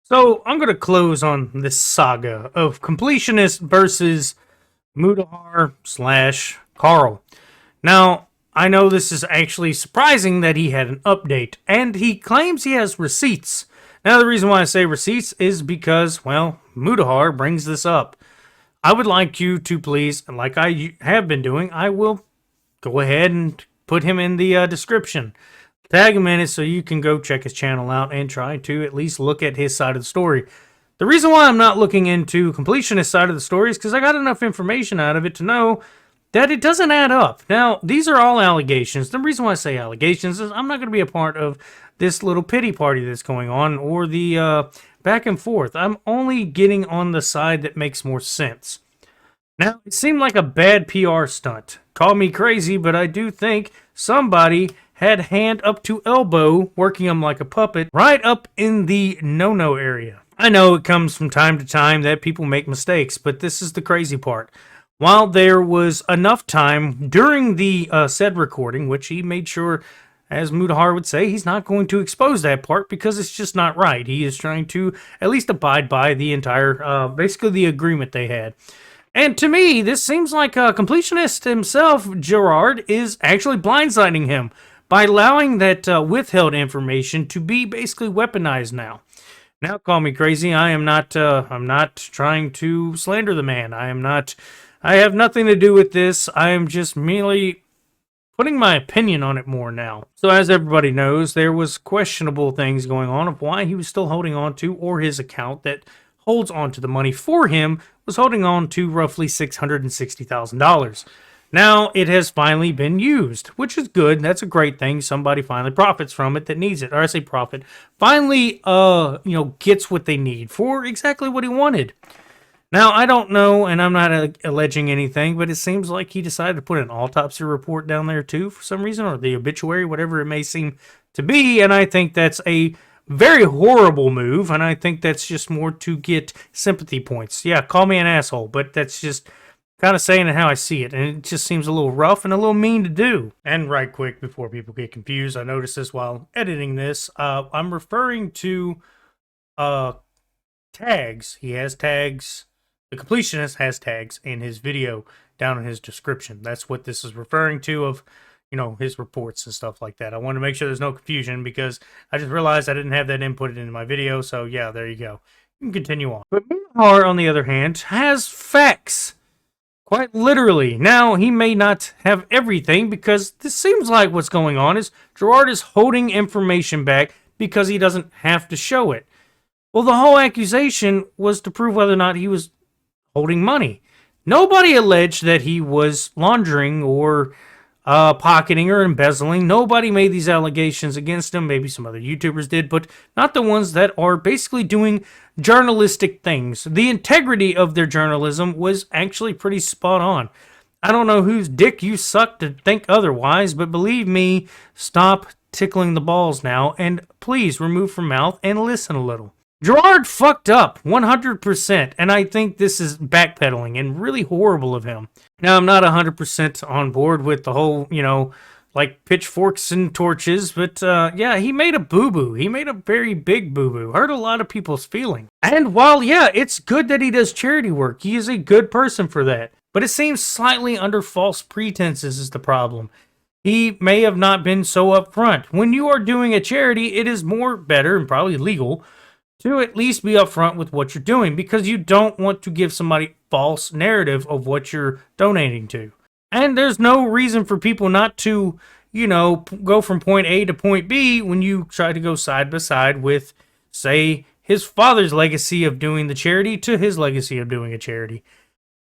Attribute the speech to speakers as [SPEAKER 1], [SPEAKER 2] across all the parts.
[SPEAKER 1] So I'm going to close on this saga of Completionist versus Mutahar slash Carl. Now, I know this is actually surprising that he had an update, and he claims he has receipts. Now, the reason why I say receipts is because, well, Mutahar brings this up. I would like you to please, and like I have been doing, I will go ahead and put him in the description. Tag him in it so you can go check his channel out and try to at least look at his side of the story. The reason why I'm not looking into Completionist side of the story is because I got enough information out of it to know that it doesn't add up. Now, these are all allegations. The reason why I say allegations is I'm not going to be a part of this little pity party that's going on or the back and forth. I'm only getting on the side that makes more sense. Now, it seemed like a bad PR stunt. Call me crazy, but I do think somebody had hand up to elbow, working him like a puppet, right up in the no-no area. I know it comes from time to time that people make mistakes, but this is the crazy part. While there was enough time during the said recording, which he made sure, as Mutahar would say, he's not going to expose that part because it's just not right. He is trying to at least abide by the entire, basically the agreement they had. And to me, this seems like a Completionist himself, Gerard, is actually blindsiding him by allowing that withheld information to be basically weaponized now. Now, call me crazy. I'm not trying to slander the man. I have nothing to do with this. I am just merely putting my opinion on it more now. So as everybody knows, there was questionable things going on of why he was still holding on to, or his account that holds on to the money for him was holding on to roughly $660,000. Now it has finally been used, which is good. That's a great thing. Somebody finally profits from it that needs it. Or I say profit. Finally, gets what they need for exactly what he wanted. Now, I don't know, and I'm not alleging anything, but it seems like he decided to put an autopsy report down there too for some reason, or the obituary, whatever it may seem to be. And I think that's a very horrible move, and I think that's just more to get sympathy points. Yeah, call me an asshole, but that's just kind of saying it how I see it, and it just seems a little rough and a little mean to do. And right quick, before people get confused, I noticed this while editing this. I'm referring to tags. He has tags. The Completionist has tags in his video down in his description. That's what this is referring to of, his reports and stuff like that. I want to make sure there's no confusion because I just realized I didn't have that inputted into my video. So yeah, there you go. You can continue on. But Mihar, on the other hand, has facts. Quite literally. Now, he may not have everything because this seems like what's going on is Gerard is holding information back because he doesn't have to show it. Well, the whole accusation was to prove whether or not he was holding money. Nobody alleged that he was laundering or pocketing or embezzling. Nobody made these allegations against him. Maybe some other YouTubers did, but not the ones that are basically doing journalistic things. The integrity of their journalism was actually pretty spot on. I don't know whose dick you suck to think otherwise, but believe me, stop tickling the balls now, and please remove from mouth and listen a little. Gerard fucked up 100%, and I think this is backpedaling and really horrible of him. Now, I'm not 100% on board with the whole, like pitchforks and torches, but yeah, he made a boo-boo. He made a very big boo-boo. Hurt a lot of people's feelings. And while, yeah, it's good that he does charity work, he is a good person for that. But it seems slightly under false pretenses is the problem. He may have not been so upfront. When you are doing a charity, it is more better and probably legal to at least be upfront with what you're doing because you don't want to give somebody false narrative of what you're donating to. And there's no reason for people not to, go from point A to point B when you try to go side by side with, say, his father's legacy of doing the charity to his legacy of doing a charity.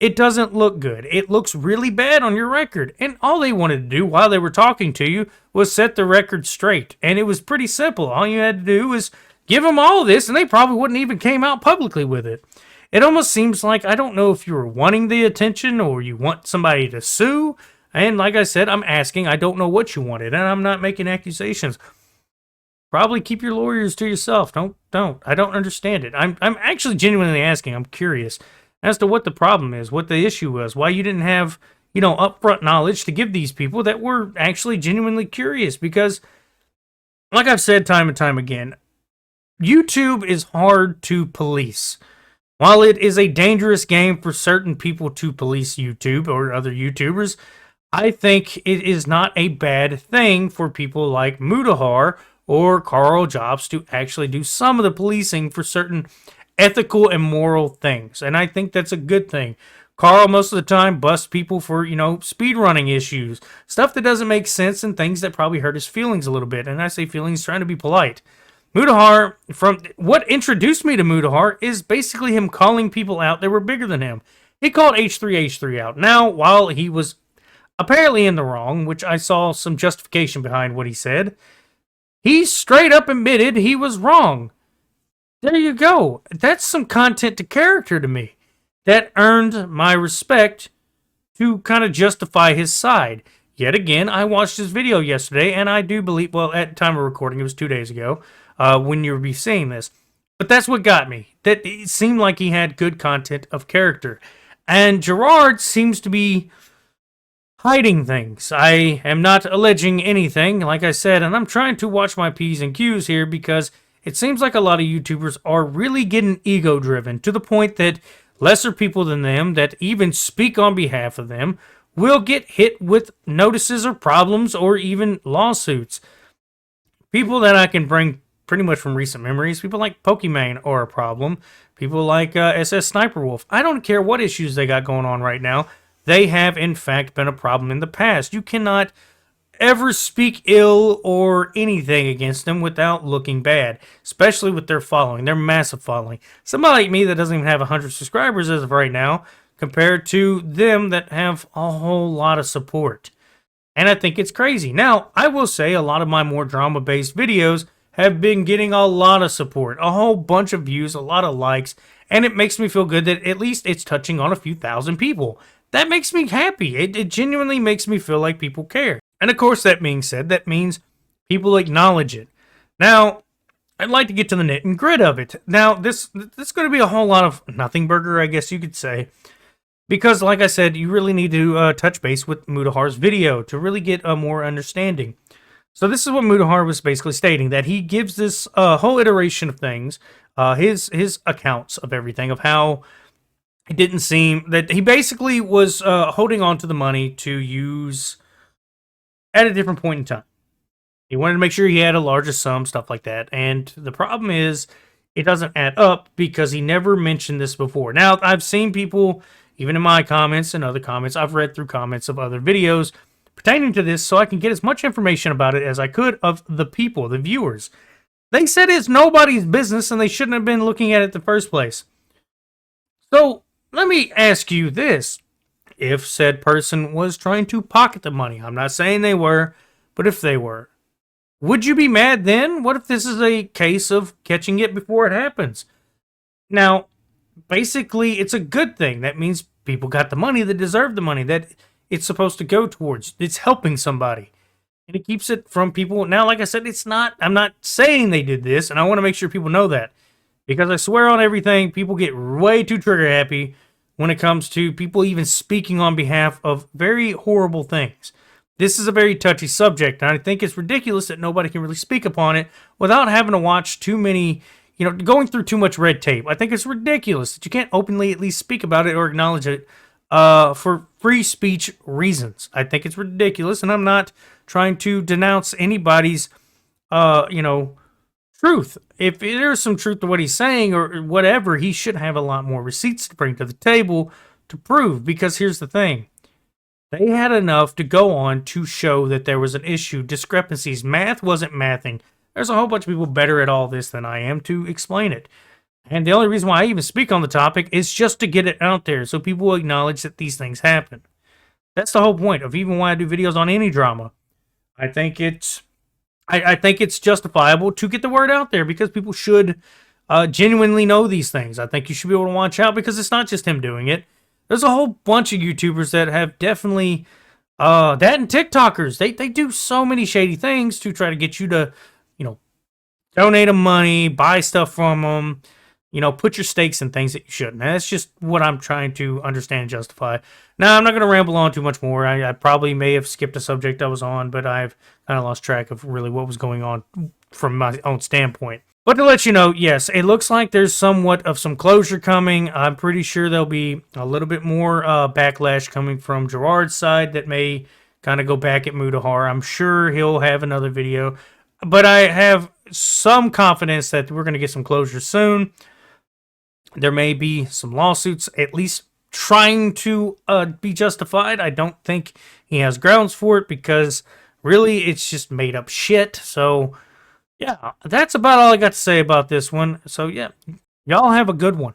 [SPEAKER 1] It doesn't look good. It looks really bad on your record. And all they wanted to do while they were talking to you was set the record straight. And it was pretty simple. All you had to do was give them all of this, and they probably wouldn't even came out publicly with it. It almost seems like, I don't know if you were wanting the attention or you want somebody to sue. And like I said, I'm asking, I don't know what you wanted, and I'm not making accusations. Probably keep your lawyers to yourself. Don't. I don't understand it. I'm actually genuinely asking. I'm curious as to what the problem is, what the issue was, why you didn't have, upfront knowledge to give these people that were actually genuinely curious. Because, like I've said time and time again, YouTube is hard to police. While it is a dangerous game for certain people to police YouTube or other YouTubers, I think it is not a bad thing for people like Mutahar or Carl Jobs to actually do some of the policing for certain ethical and moral things. And I think that's a good thing. Carl, most of the time, busts people for, speedrunning issues, stuff that doesn't make sense, and things that probably hurt his feelings a little bit. And I say feelings trying to be polite. Mutahar, from what introduced me to Mutahar, is basically him calling people out that were bigger than him. He called H3H3 out. Now, while he was apparently in the wrong, which I saw some justification behind what he said, he straight up admitted he was wrong. There you go. That's some content to character to me. That earned my respect to kind of justify his side. Yet again, I watched his video yesterday, and I do believe, well, at the time of recording, it was 2 days ago, when you'll be seeing this. But that's what got me. That it seemed like he had good content of character. And Gerard seems to be hiding things. I am not alleging anything, like I said, and I'm trying to watch my P's and Q's here because it seems like a lot of YouTubers are really getting ego-driven to the point that lesser people than them that even speak on behalf of them will get hit with notices or problems or even lawsuits. People that I can bring pretty much from recent memories, people like Pokimane are a problem. People like SS Sniper Wolf. I don't care what issues they got going on right now. They have, in fact, been a problem in the past. You cannot ever speak ill or anything against them without looking bad, especially with their following, their massive following. Somebody like me that doesn't even have 100 subscribers as of right now, compared to them that have a whole lot of support. And I think it's crazy. Now, I will say a lot of my more drama-based videos have been getting a lot of support, a whole bunch of views, a lot of likes, and it makes me feel good that at least it's touching on a few thousand people. That makes me happy. It genuinely makes me feel like people care. And of course, that being said, that means people acknowledge it. Now, I'd like to get to the nit and grit of it. Now, this is going to be a whole lot of nothing burger, I guess you could say. Because, like I said, you really need to touch base with Mutahar's video to really get a more understanding. So this is what Mutahar was basically stating, that he gives this whole iteration of things, his accounts of everything, of how it didn't seem that he basically was holding on to the money to use at a different point in time. He wanted to make sure he had a larger sum, stuff like that. And the problem is, it doesn't add up because he never mentioned this before. Now, I've seen people, even in my comments and other comments, I've read through comments of other videos pertaining to this so I can get as much information about it as I could of the people, the viewers. They said it's nobody's business and they shouldn't have been looking at it in the first place. So, let me ask you this. If said person was trying to pocket the money, I'm not saying they were, but if they were, would you be mad then? What if this is a case of catching it before it happens? Now, basically, it's a good thing. That means people got the money that deserve the money that it's supposed to go towards. It's helping somebody. And it keeps it from people. Now, like I said, I'm not saying they did this, and I want to make sure people know that. Because I swear on everything, people get way too trigger happy when it comes to people even speaking on behalf of very horrible things. This is a very touchy subject, and I think it's ridiculous that nobody can really speak upon it without having to watch too many, going through too much red tape. I think it's ridiculous that you can't openly at least speak about it or acknowledge it for free speech reasons. I think it's ridiculous, and I'm not trying to denounce anybody's, truth. If there's some truth to what he's saying or whatever, he should have a lot more receipts to bring to the table to prove. Because here's the thing. They had enough to go on to show that there was an issue, discrepancies. Math wasn't mathing. There's a whole bunch of people better at all this than I am to explain it. And the only reason why I even speak on the topic is just to get it out there so people will acknowledge that these things happen. That's the whole point of even why I do videos on any drama. I think it's justifiable to get the word out there because people should genuinely know these things. I think you should be able to watch out because it's not just him doing it. There's a whole bunch of YouTubers that have definitely, that and TikTokers, they do so many shady things to try to get you to, donate them money, buy stuff from them, put your stakes in things that you shouldn't. And that's just what I'm trying to understand and justify. Now, I'm not going to ramble on too much more. I probably may have skipped a subject I was on, but I've kind of lost track of really what was going on from my own standpoint. But to let you know, yes, it looks like there's somewhat of some closure coming. I'm pretty sure there'll be a little bit more backlash coming from Gerard's side that may kind of go back at Mutahar. I'm sure he'll have another video. But I have some confidence that we're going to get some closure soon. There may be some lawsuits, at least trying to be justified. I don't think he has grounds for it because really it's just made up shit. So yeah, that's about all I got to say about this one. So yeah, y'all have a good one.